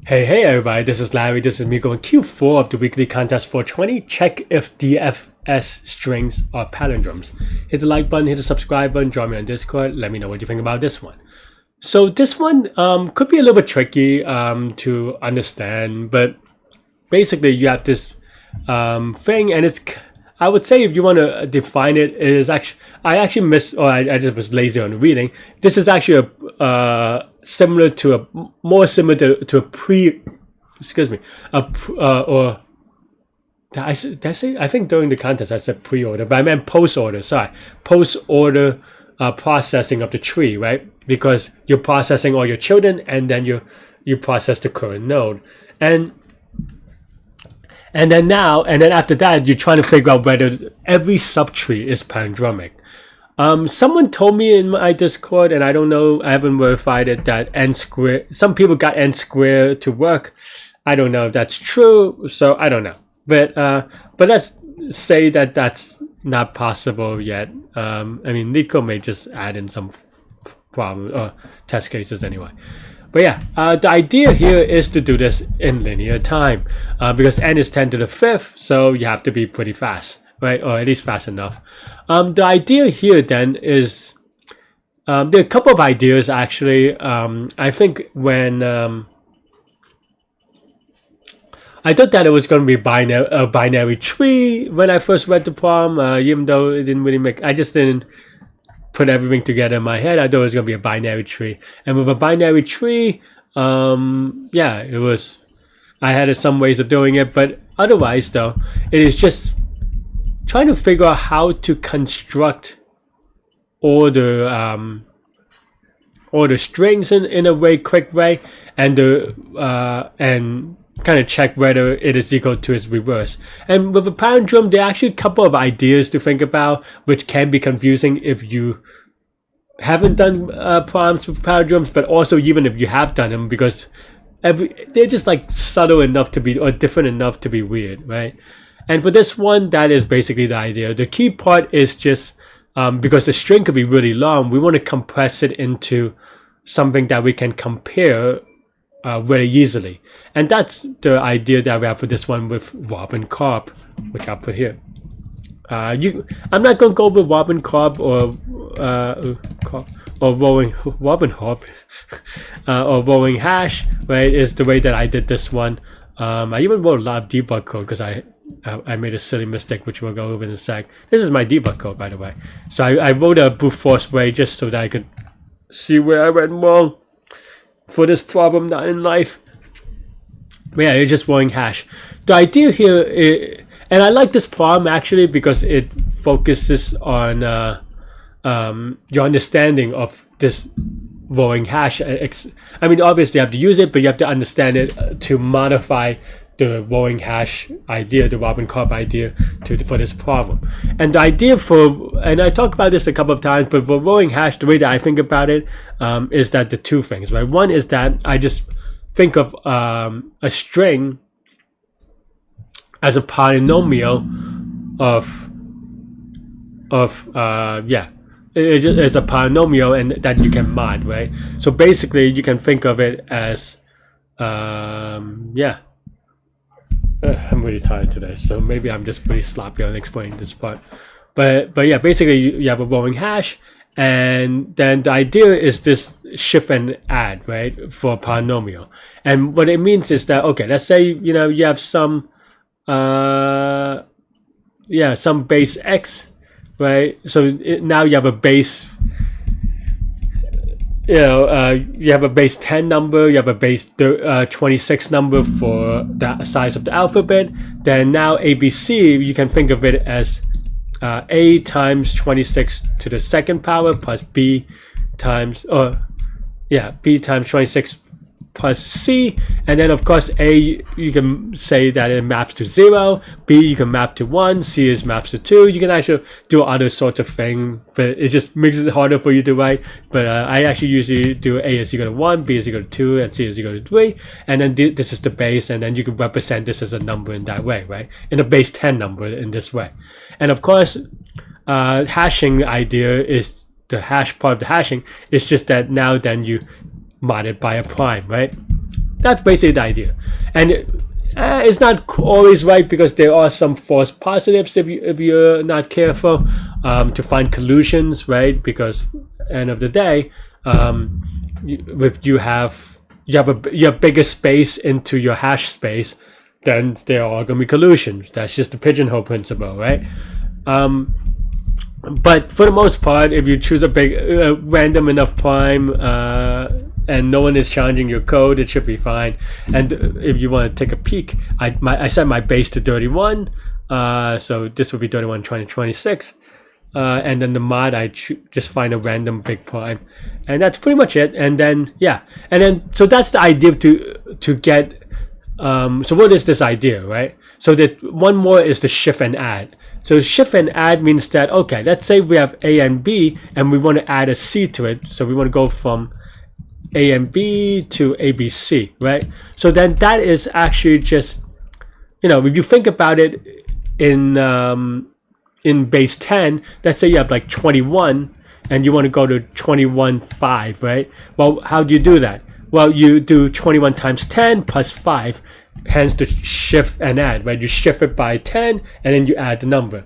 Hey everybody, this is Larry. This is me going Q4 of the weekly contest 420. Check if DFS strings are palindromes. Hit the like button, hit the subscribe button, join me on Discord. Let me know what you think about this one. So this one could be a little bit tricky to understand, but basically you have this thing, and I would say if you want to define it, is actually I just was lazy on reading. This is actually more similar to a or did I say, I think during the contest I said pre-order, but I meant post-order. Sorry, post-order processing of the tree, right? Because you're processing all your children, and then you process the current node, and then after that, you're trying to figure out whether every subtree is palindromic. Someone told me in my Discord, and I don't know, I haven't verified it, that n square. Some people got n square to work. I don't know if that's true, so I don't know. But let's say that that's not possible yet. I mean, Leetcode may just add in some problem or test cases anyway. But yeah, the idea here is to do this in linear time because n is 10 to the 5th, so you have to be pretty fast, right? Or at least fast enough. The idea here then is, there are a couple of ideas actually. I think when I thought that it was going to be a binary tree when I first read the problem, even though it didn't really I just didn't put everything together in my head. I thought it was going to be a binary tree. And with a binary tree, yeah, it was, I had some ways of doing it, but otherwise though, it is just trying to figure out how to construct all the strings in a quick way, and kind of check whether it is equal to its reverse. And with a palindrome, there are actually a couple of ideas to think about, which can be confusing if you haven't done problems with palindromes, but also even if you have done them, because they're just like subtle enough to be, or different enough to be weird, right? And for this one, that is basically the idea. The key part is just because the string could be really long, we want to compress it into something that we can compare very easily. And that's the idea that we have for this one with Robin Cobb, which I'll put here. I'm not going to go with Robin Cobb or rolling Robin Hobb or rolling hash, right? Is the way that I did this one. I even wrote a lot of debug code because I made a silly mistake, which we'll go over in a sec. This is my debug code, by the way. So I wrote a brute force way just so that I could see where I went wrong for this problem, not in life. But yeah, it's just rolling hash. The idea here, and I like this problem actually because it focuses on your understanding of this rolling hash. I mean, obviously you have to use it, but you have to understand it to modify the rolling hash idea, the Robin Cobb idea for this problem. And the idea and I talked about this a couple of times, but for rolling hash, the way that I think about it is that the two things, right? One is that I just think of a string as a polynomial it's a polynomial, and that you can mod, right? So basically you can think of it as I'm really tired today, so maybe I'm just pretty sloppy on explaining this part. But yeah, basically you have a rolling hash, and then the idea is this shift and add, right, for a polynomial. And what it means is that, okay, let's say you have some some base x, right? So now you have a base, you have a base 10 number, you have a base 26 number for the size of the alphabet. Then now ABC, you can think of it as A times 26 to the second power plus B times 26 plus C, and then of course A, you can say that it maps to 0, B you can map to 1, C is maps to 2. You can actually do other sorts of things, but it just makes it harder for you to write. But I actually usually do A is equal to 1, B is equal to 2, and C is equal to 3, and then this is the base, and then you can represent this as a number in that way, right? In a base 10 number in this way. And of course hashing idea is, the hash part of the hashing is just that now then you mod it by a prime, right? that's basically the idea. And it's not always right, because there are some false positives if you're not careful to find collusions, right? Because end of the day, you have bigger space into your hash space, then there are going to be collusions. That's just the pigeonhole principle, right? But for the most part, if you choose a big random enough prime and no one is challenging your code, it should be fine. And if you want to take a peek, I set my base to 31, so this would be 31, 20, 26. And then the mod, I just find a random big prime, and that's pretty much it. And then so that's the idea to get. So what is this idea, right? So that one more is the shift and add. So shift and add means that, okay, let's say we have A and B and we want to add a C to it. So we want to go from A and B to ABC, right? So then that is actually just, if you think about it in base 10, let's say you have like 21 and you want to go to 21.5, right? Well, how do you do that? Well, you do 21 times 10 plus 5, hence the shift and add, right? You shift it by 10 and then you add the number,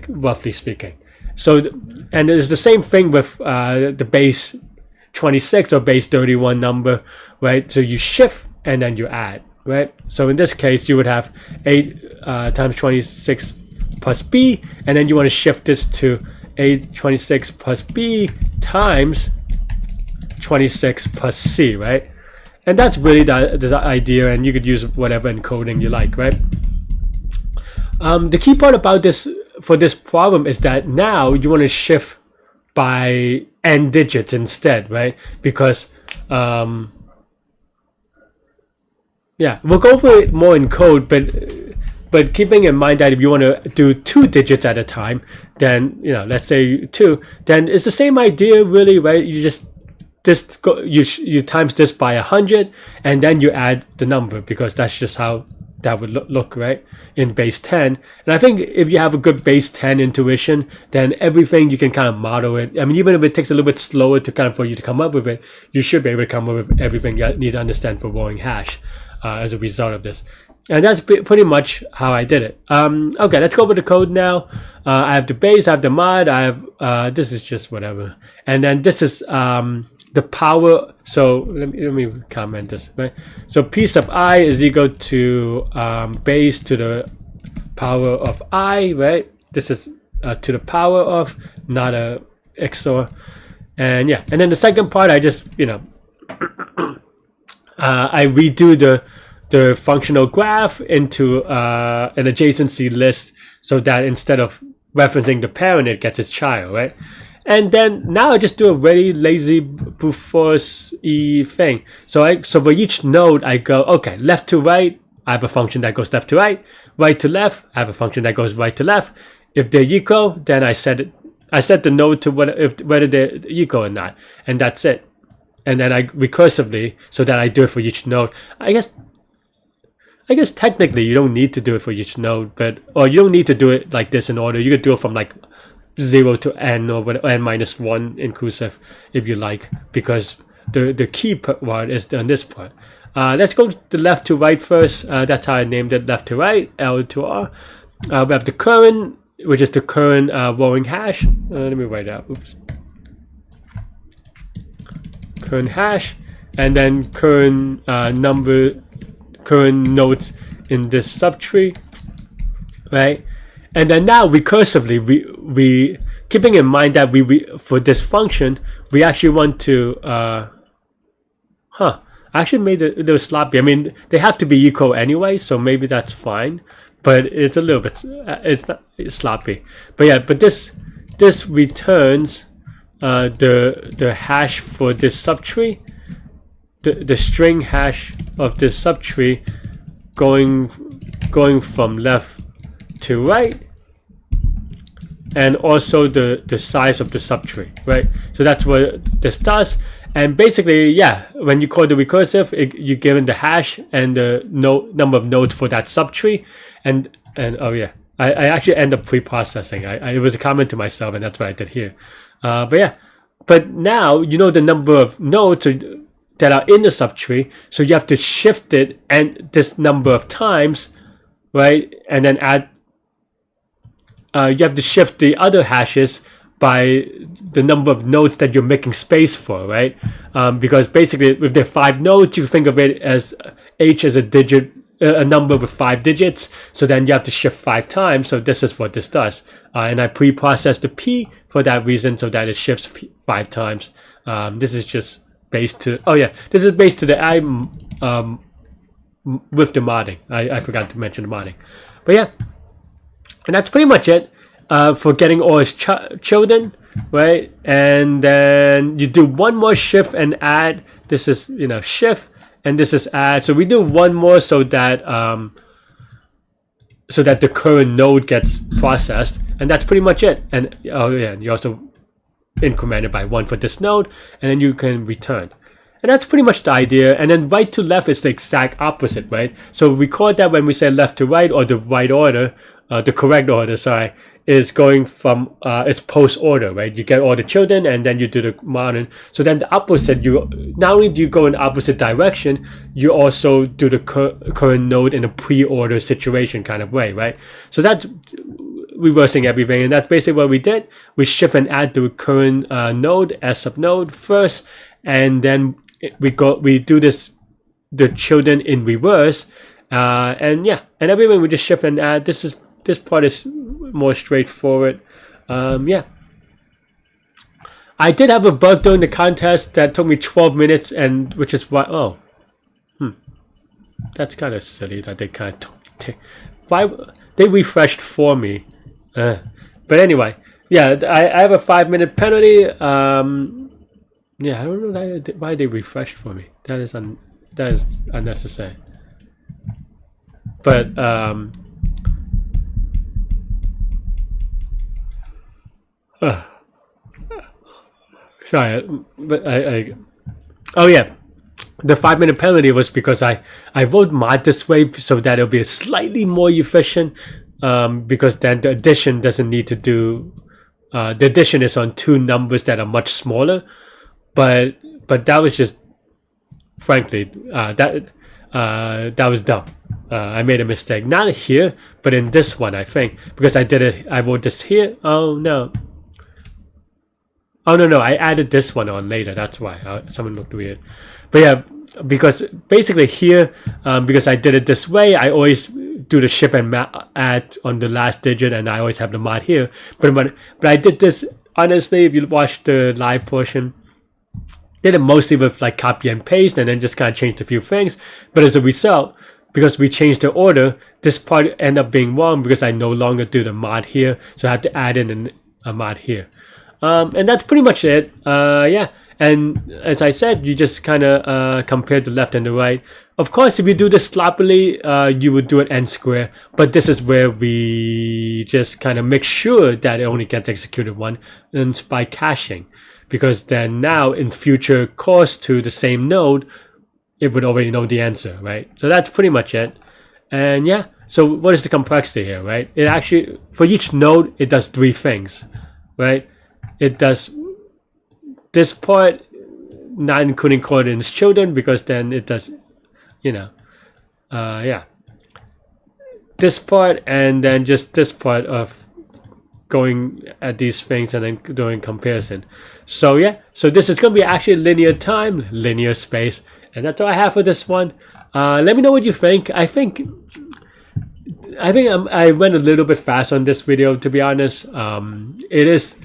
roughly speaking. So, and it's the same thing with the base 26 or base 31 number, right? So you shift and then you add, right? So in this case, you would have 8 times 26 plus B, and then you want to shift this to 826 plus B times 26 plus C, right? And that's really the idea, and you could use whatever encoding you like, right? The key part about this for this problem is that now you want to shift by n digits instead, right? Because we'll go over it more in code, but keeping in mind that if you want to do 2 digits at a time, then let's say 2, then it's the same idea really, right? You just you times this by 100 and then you add the number, because that's just how that would look, right, in base 10. And I think if you have a good base 10 intuition, then everything you can kind of model it. I mean, even if it takes a little bit slower for you to come up with it, you should be able to come up with everything you need to understand for rolling hash as a result of this. And that's pretty much how I did it. Okay, let's go over the code now. I have the base, I have the mod, I have this is just whatever, and then this is the power. So let me comment this, right? So p sub I is equal to base to the power of I, right? This is to the power of, not a XOR. And and then the second part, I just I redo the functional graph into an adjacency list, so that instead of referencing the parent, it gets its child, right? And then now I just do a very lazy brute force-y thing. So for each node, I go, okay, left to right, I have a function that goes left to right. Right to left, I have a function that goes right to left. If they're equal, then I set the node to whether they're equal or not, and that's it. And then I recursively, so that I do it for each node. I guess technically you don't need to do it for each node, or you don't need to do it like this in order. You could do it from like 0 to n or n minus 1 inclusive if you like, because the key part is on this part. Let's go to the left to right first. That's how I named it, left to right, L to R. We have the current, which is the current rolling hash. Let me write it out. Oops. Current hash, and then current current nodes in this subtree, right? And then now recursively, we keeping in mind that we for this function, we actually want to I actually made it a little sloppy. I mean, they have to be equal anyway, so maybe that's fine, but it's a little bit it's sloppy. But this returns the hash for this subtree, the string hash of this subtree going from left to right, and also the size of the subtree, right? So that's what this does. And basically, when you call the recursive, you're given the hash and the number of nodes for that subtree, and I actually end up pre-processing. It was a comment to myself, and that's what I did here. But now you know the number of nodes. So that are in the subtree. So you have to shift it and this number of times, right? And then add, you have to shift the other hashes by the number of nodes that you're making space for, right? Because basically with the 5 nodes, you think of it as h as a digit, a number with 5 digits. So then you have to shift 5 times. So this is what this does. And I pre-processed the p for that reason, so that it shifts 5 times. This is just based to, this is based to the I with the modding. I forgot to mention the modding. But yeah, and that's pretty much it for getting all his children, right? And then you do one more shift and add. This is, shift, and this is add. So we do one more so that the current node gets processed, and that's pretty much it. And you also increment it by 1 for this node, and then you can return. And that's pretty much the idea. And then right to left is the exact opposite, right? So we call that when we say left to right, or the right order, the correct order, sorry, is going from it's post order, right? You get all the children and then you do the modern. So then the opposite, you not only do you go in the opposite direction, you also do the current node in a pre-order situation kind of way, right? So that's reversing everything, and that's basically what we did. We shift and add the current node as sub node first, and then we do this, the children in reverse, and everything we just shift and add. This part is more straightforward. I did have a bug during the contest that took me 12 minutes, and which is why that's kind of silly that they kind of why they refreshed for me. But anyway, I have a 5-minute penalty. I don't know why they refreshed for me. That is unnecessary. But sorry, but the 5-minute penalty was because I wrote mod this way so that it'll be slightly more efficient. Because then the addition doesn't need to do. The addition is on 2 numbers that are much smaller, but that was just, frankly, that was dumb. I made a mistake, not here, but in this one, I think, because I wrote this here. Oh no, I added this one on later. That's why someone looked weird. But yeah, because basically here, because I did it this way, I always do the shift and add on the last digit, and I always have the mod here. But I did this, honestly, if you watch the live portion, did it mostly with like copy and paste, and then just kind of changed a few things. But as a result, because we changed the order, this part ended up being wrong because I no longer do the mod here, so I have to add in a mod here. And that's pretty much it. And as I said, you just kind of compare the left and the right. Of course, if you do this sloppily, you would do it n square. But this is where we just kind of make sure that it only gets executed once by caching. Because then now in future calls to the same node, it would already know the answer, right? So that's pretty much it. And so what is the complexity here, right? It actually, for each node, it does 3 things, right? It does this part, not including coordinates children, because then it does, this part, and then just this part of going at these things and then doing comparison. So so this is going to be actually linear time, linear space, and that's all I have for this one. Let me know what you think. I think I went a little bit fast on this video, to be honest. It is.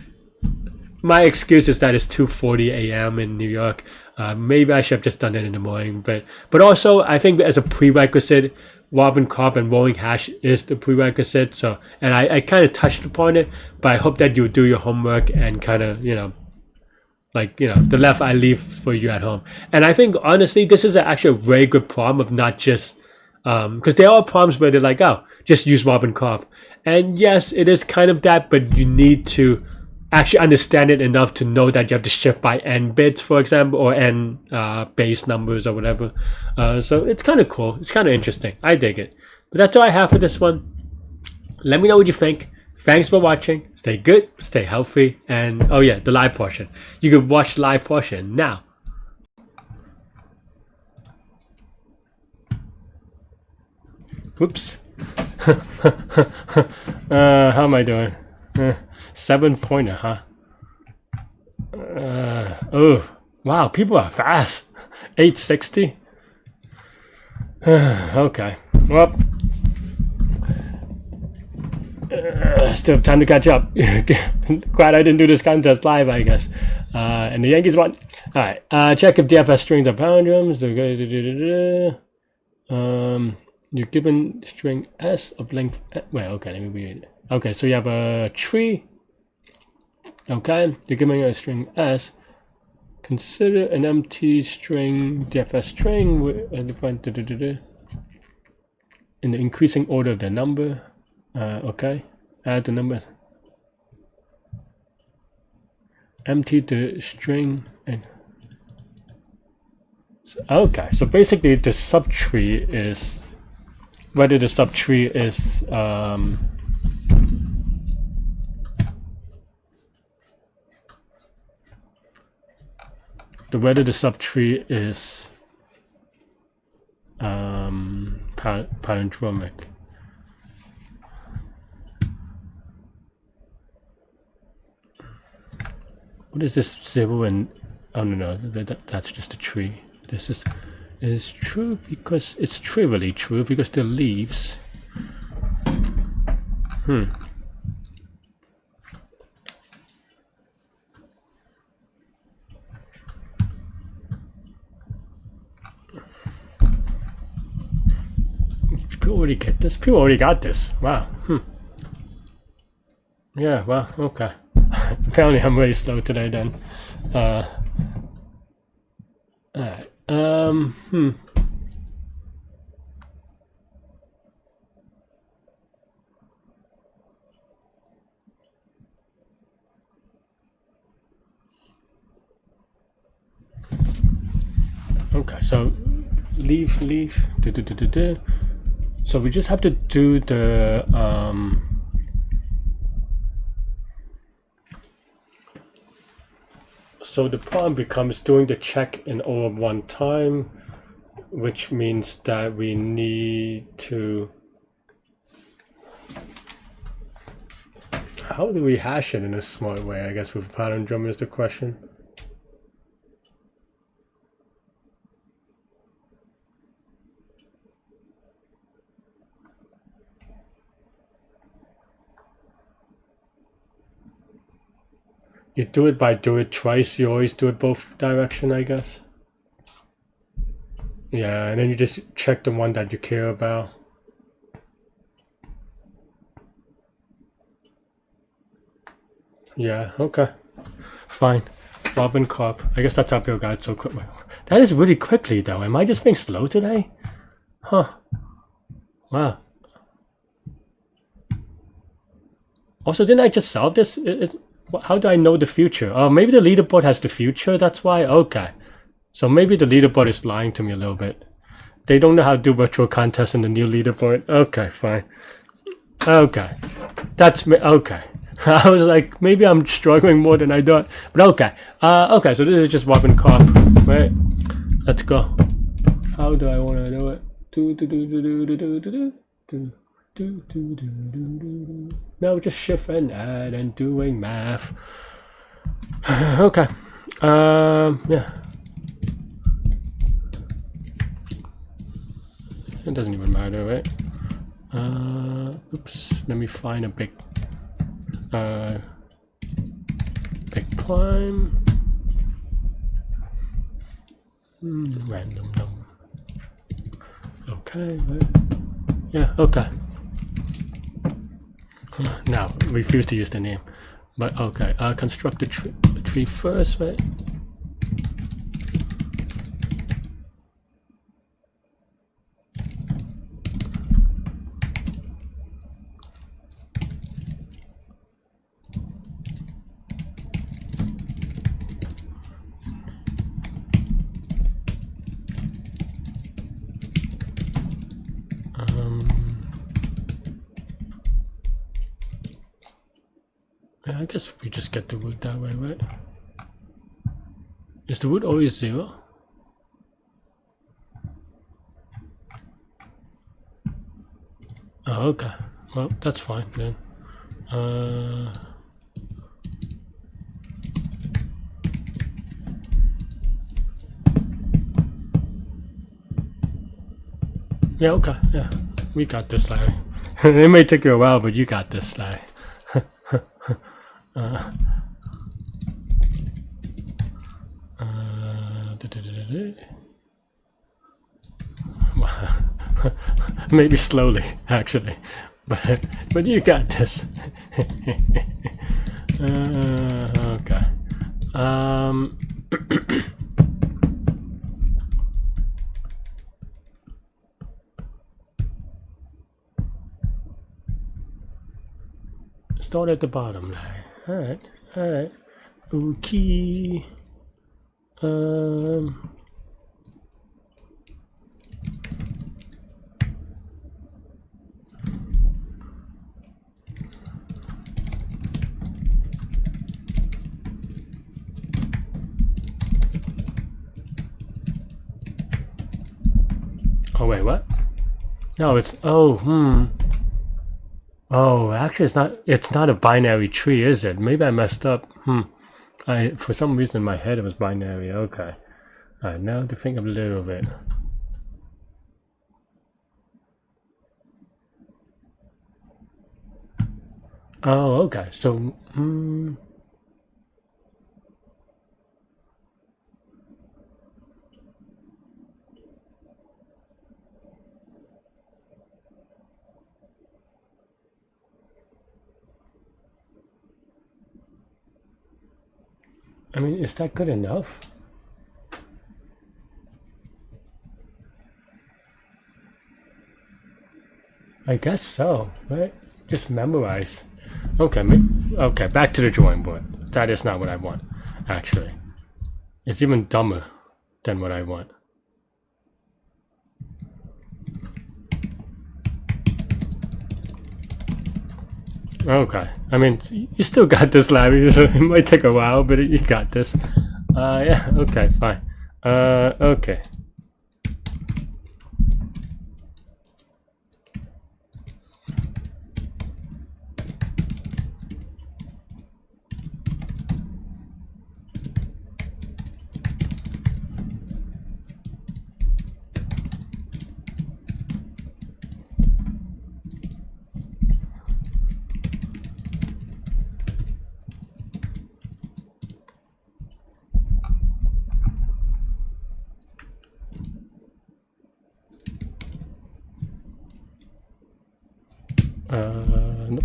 My excuse is that it's 2:40 a.m. in New York. Maybe I should have just done it in the morning, but also I think as a prerequisite, Robin Cobb and rolling hash is the prerequisite. So, and I kind of touched upon it, but I hope that you do your homework and kind of the left I leave for you at home. And I think honestly, this is actually a very good problem of not just because there are problems where they're like, oh, just use Robin Cobb, and yes, it is kind of that, but you need to actually understand it enough to know that you have to shift by n bits, for example, or n base numbers or whatever. So it's kind of cool. It's kind of interesting. I dig it. But that's all I have for this one. Let me know what you think. Thanks for watching. Stay good, stay healthy, and the live portion. You can watch the live portion now. Whoops. How am I doing? 7-pointer, huh? Oh, wow, people are fast. 860. Okay, well, still have time to catch up. Glad I didn't do this contest live, I guess. And the Yankees won. All right, check if DFS strings are palindromes. You're given string S of length. Well, okay, let me read it. Okay, so you have a tree. Okay, you're giving a string S. Consider an empty string, DFS string, in the increasing order of the number. Okay, add the numbers. Empty the string and okay. So basically, the subtree is whether the subtree is whether the subtree is palindromic. What is this 0 and oh no, that's just a tree. This is true because it's trivially true because the leaves. People already get this? People already got this. Wow. Yeah, well, okay. Apparently I'm really slow today then. Alright. Okay, so leave. So we just have to do the so the problem becomes doing the check in all at one time, which means that we need to. How do we hash it in a smart way? I guess with palindrome is the question. You do it by do it twice. You always do it both direction, I guess. Yeah, and then you just check the one that you care about. Yeah, okay. Fine. Robin Cobb. I guess that's how people got so quick. That is really quickly though. Am I just being slow today? Huh. Wow. Also, didn't I just solve this? How do I know the future? Oh, maybe the leaderboard has the future, that's why? Okay. So maybe the leaderboard is lying to me a little bit. They don't know how to do virtual contests in the new leaderboard. Okay, fine. Okay. That's me. Okay. I was like, maybe I'm struggling more than I thought. But okay. Okay, so this is just Robin Cobb. Right. Let's go. How do I want to do it? No, just shift and add and doing math. Okay. Yeah. It doesn't even matter, right? Oops. Let me find a big climb. Random number. Okay. Right. Yeah. Okay. Now, refuse to use the name, but okay. Construct the tree first, right? I guess we just get the root that way, right? Is the root always 0? Oh, okay. Well, that's fine then. Yeah, okay, yeah. We got this, Larry. It may take you a while, but you got this, Larry. Maybe slowly, actually, but you got this. Okay. Start at the bottom, Larry. All right. Okay. Oh wait, what? No, it's oh actually it's not a binary tree, is it? Maybe I messed up. For some reason in my head it was binary. Okay. Alright, now to think a little bit. Oh, okay. So I mean, is that good enough? I guess so, right? Just memorize. Okay, okay, back to the drawing board. That is not what I want, actually. It's even dumber than what I want. Okay, I mean, you still got this, Larry. It might take a while, but you got this. Yeah, okay, fine. Okay. Nope.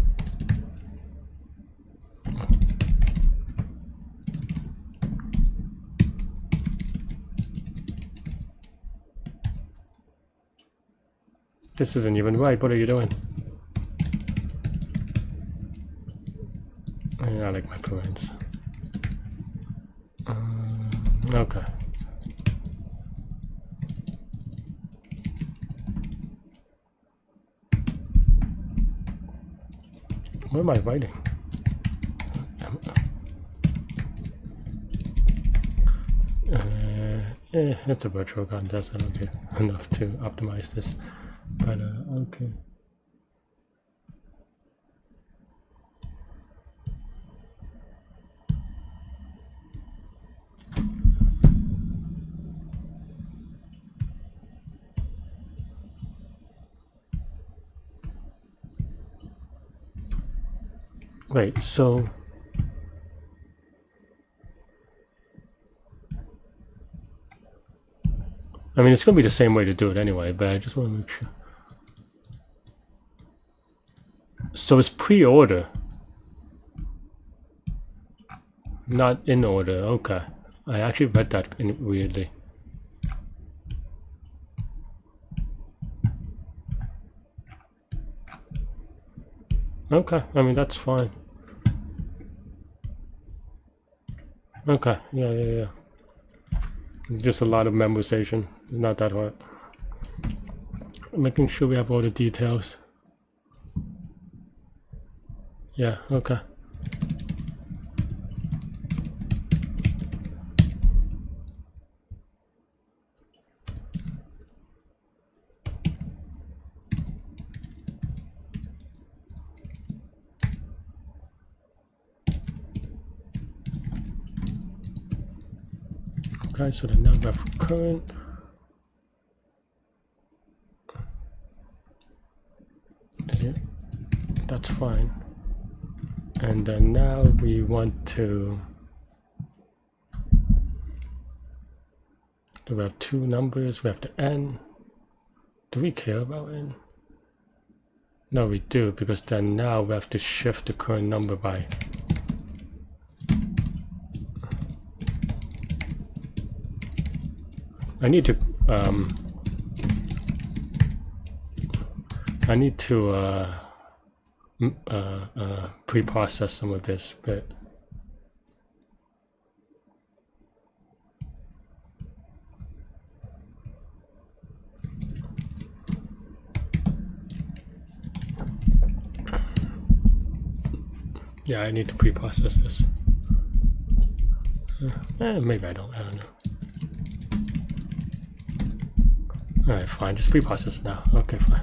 This isn't even right. What are you doing? I like my parents. Okay. What am I writing? It's a virtual contest. I don't care enough to optimize this, but okay. Wait, so I mean, it's going to be the same way to do it anyway, but I just want to make sure. So it's pre-order, not in order. Okay, I actually read that weirdly. Okay, I mean, that's fine. Okay, yeah. Just a lot of memorization, not that hard. Making sure we have all the details. Yeah, okay. Okay, so then now we have current. Is it? That's fine. And then now we want to. Do we have two numbers? We have the n. Do we care about n? No, we do, because then now we have to shift the current number by. I need to pre-process some of this, but yeah, I need to pre-process this. Maybe I don't know. Alright, fine, just pre-process now. Okay, fine.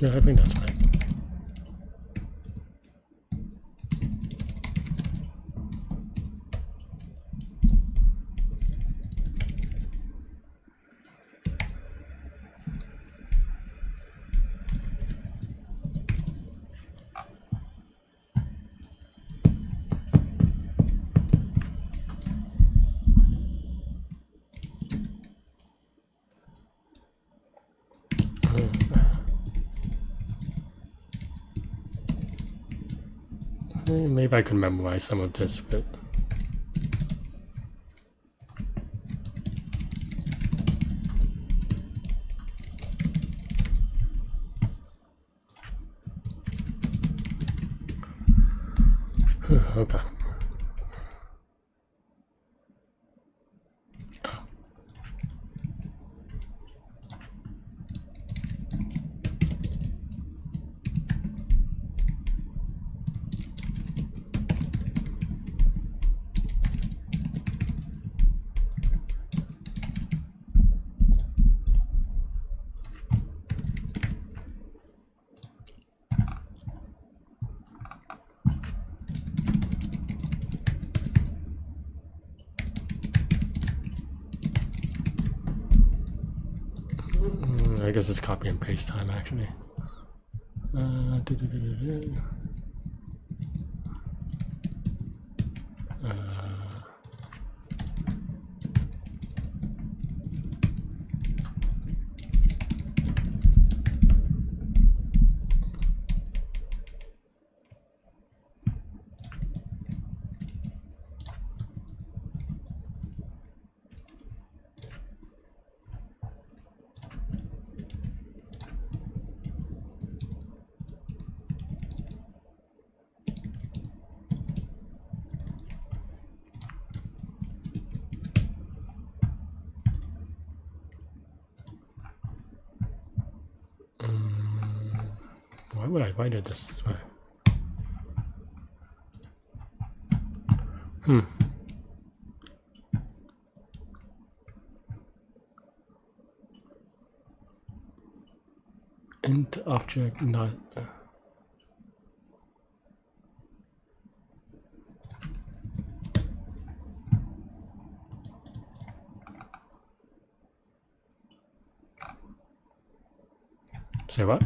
Yeah, I think that's fine. Maybe I can memorize some of this, but okay. I guess it's copy and paste time actually. Why would I write it this way? Int object not. Say what?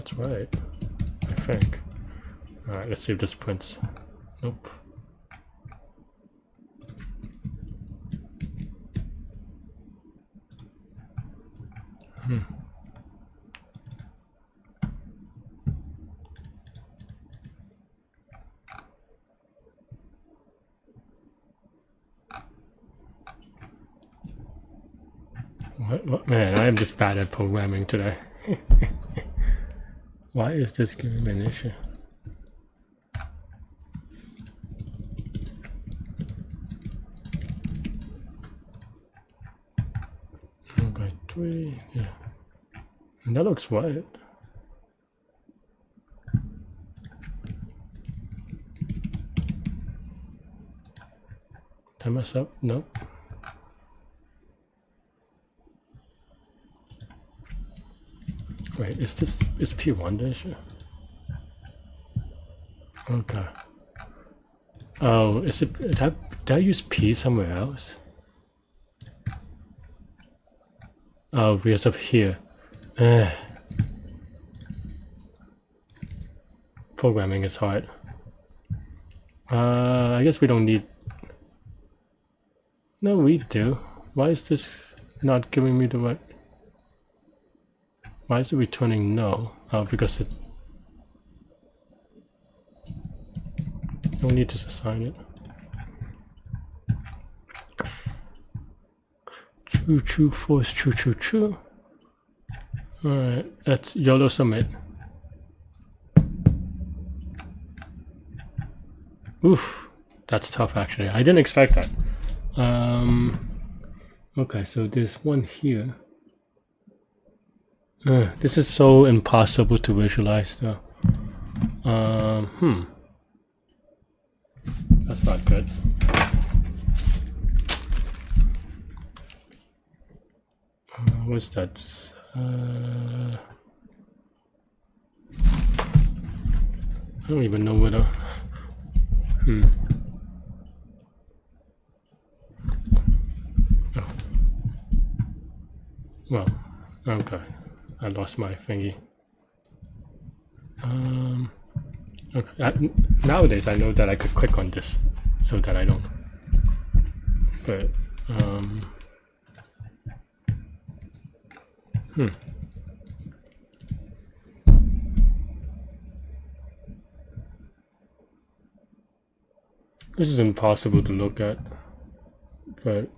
that's right, I think. Alright, let's see if this prints. Nope. What? Man, I am just bad at programming today. Why is this giving me an issue? Okay, 3, yeah. And that looks right. Did I mess up? Nope. Wait, is P1 the issue? Okay. Oh, is it, did I use P somewhere else? Oh, because of here. Programming is hard. I guess we don't need... No, we do. Why is this not giving me the right... Why is it returning no? Oh, because it... Don't need to assign it. True, true, false, true, true, true. Alright, let's YOLO submit. Oof, that's tough actually. I didn't expect that. Okay, so there's one here. This is so impossible to visualize though. That's not good. What's that? I don't even know whether... Oh. Well, okay. I lost my thingy. Okay. Nowadays, I know that I could click on this so that I don't. But This is impossible to look at, but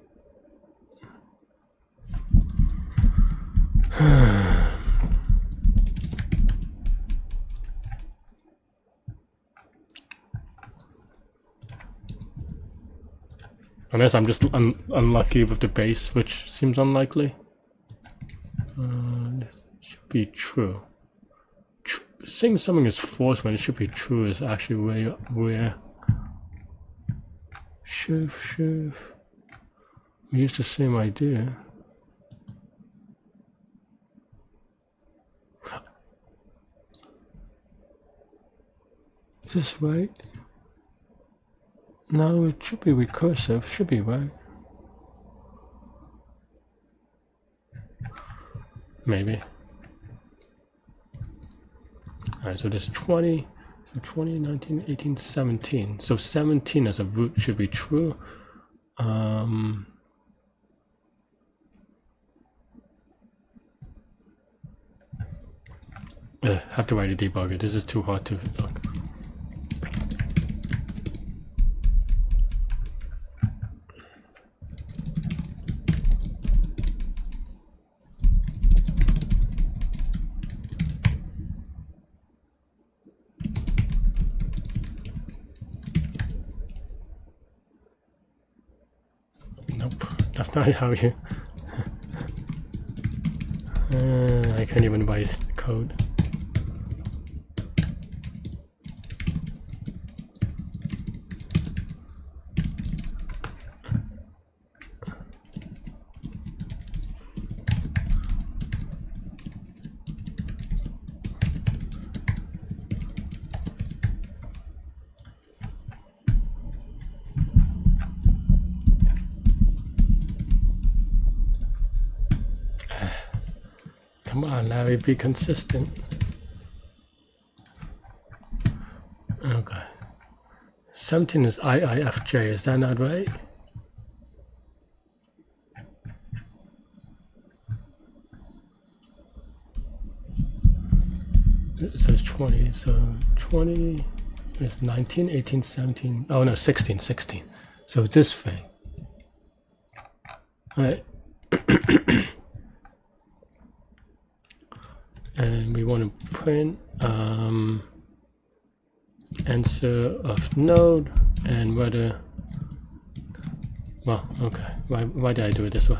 unless I'm just unlucky with the base, which seems unlikely. This should be true. Saying something is false when it should be true is actually way rare. Shift. We use the same idea. Is this right? No, it should be recursive. Should be right. Maybe. Alright, so there's 20. So 20, 19, 18, 17. So 17 as a root should be true. Have to write a debugger. This is too hard to look. That's not how you... I can't even write code. Come on, Larry, be consistent. 17 is IIFJ, is that not right? It says 20, so 20 is 19, 18, 17. Oh no, 16, 16. So this thing. All right. And we want to print answer of node and whether, well, okay, why did I do it this way?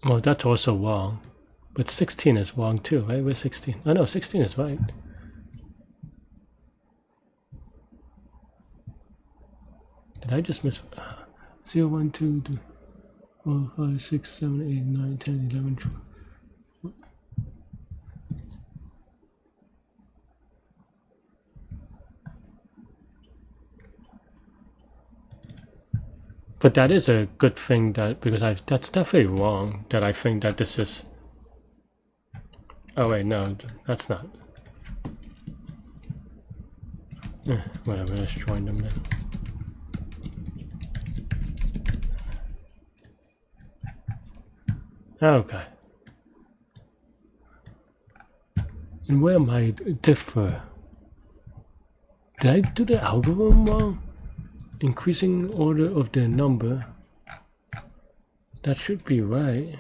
Well, that's also wrong, but 16 is wrong too, right? Where's 16? Oh no, 16 is right. Did I just miss 0, 1, 2, 3, 4, 5, 6, 7, 8, 9, 10, 11, 12. But that is a good thing that, because that's definitely wrong that I think that this is. Oh wait, no, that's not. Whatever, let's join them then. Okay. And where am I differ? Did I do the algorithm wrong? Increasing order of the number. That should be right.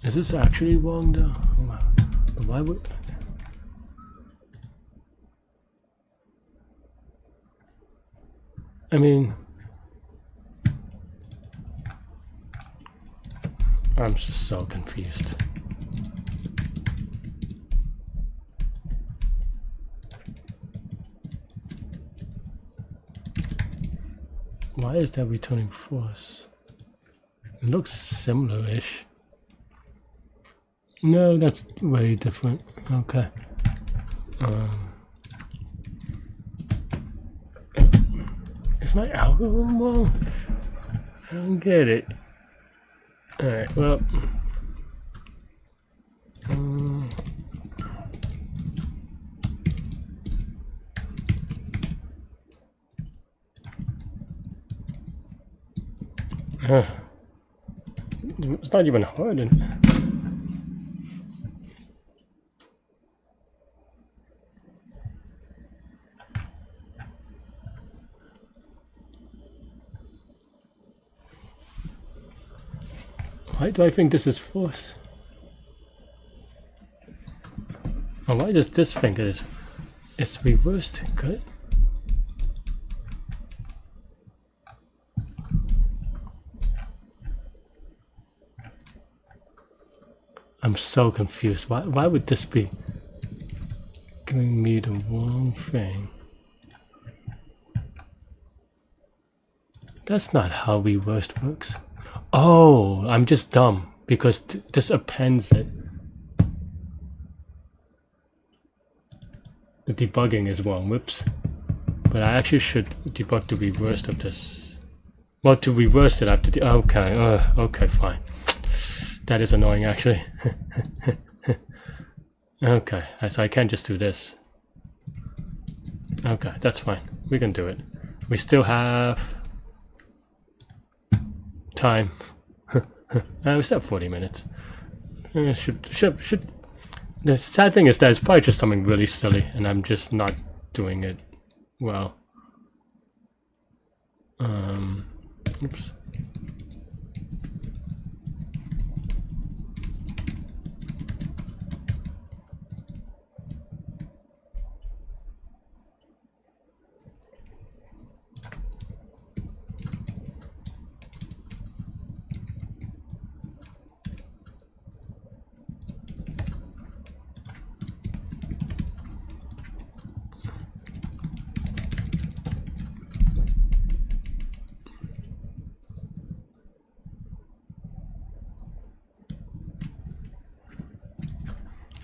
Is this actually wrong though? Why would... I mean... I'm just so confused. Why is that returning false? It looks similar-ish. No, that's way different. Okay. Is my algorithm wrong? I don't get it. Alright, well. It's not even hard. Why do I think this is false? Oh, why does this think it is? It's reversed. Good. I'm so confused. Why would this be giving me the wrong thing? That's not how reversed works. Oh, I'm just dumb because this appends it. The debugging is wrong, whoops. But I actually should debug the reverse of this. Well, to reverse it, I have to okay, okay, fine. That is annoying, actually. Okay, so I can't just do this. Okay, that's fine. We can do it. We still have time. We still have 40 minutes. Should. The sad thing is that it's probably just something really silly, and I'm just not doing it well. Oops.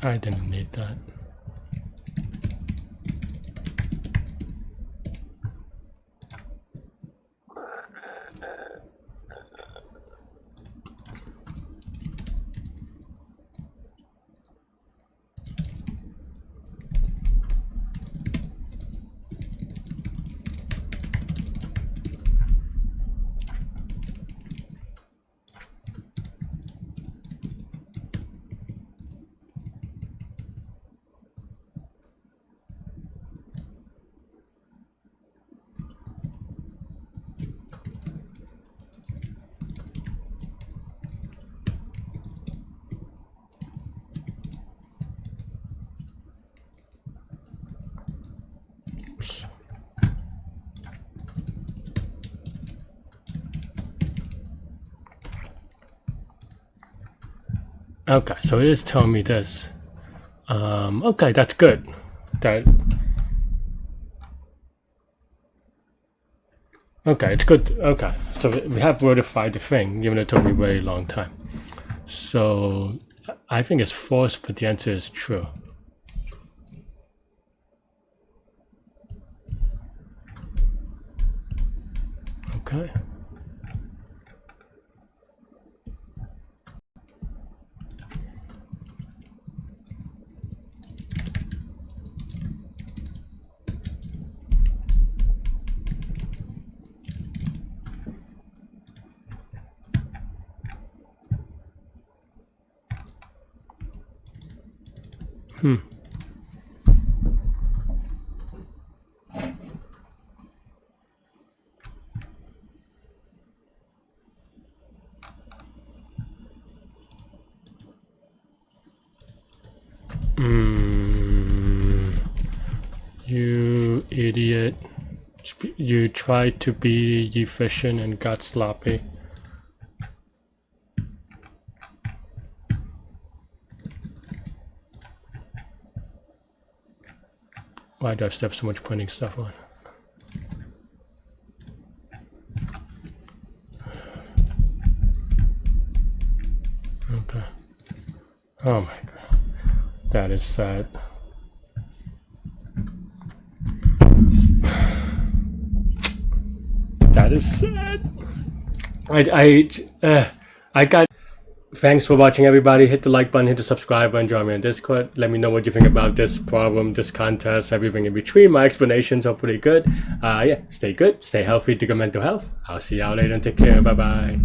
I didn't need that. Okay, so it is telling me this. Okay, that's good. Okay, it's good. Okay, so we have verified the thing, even though it took me a very long time. So I think it's false, but the answer is true. Okay. You idiot. You tried to be efficient and got sloppy. Why do I still have so much pointing stuff on? Okay. Oh my god. That is sad. That is sad. I got. Thanks for watching, everybody. Hit the like button, hit the subscribe button, join me on Discord. Let me know what you think about this problem, this contest, everything in between. My explanations are pretty good. Yeah, stay good, stay healthy, to good mental health. I'll see y'all later and take care. Bye bye.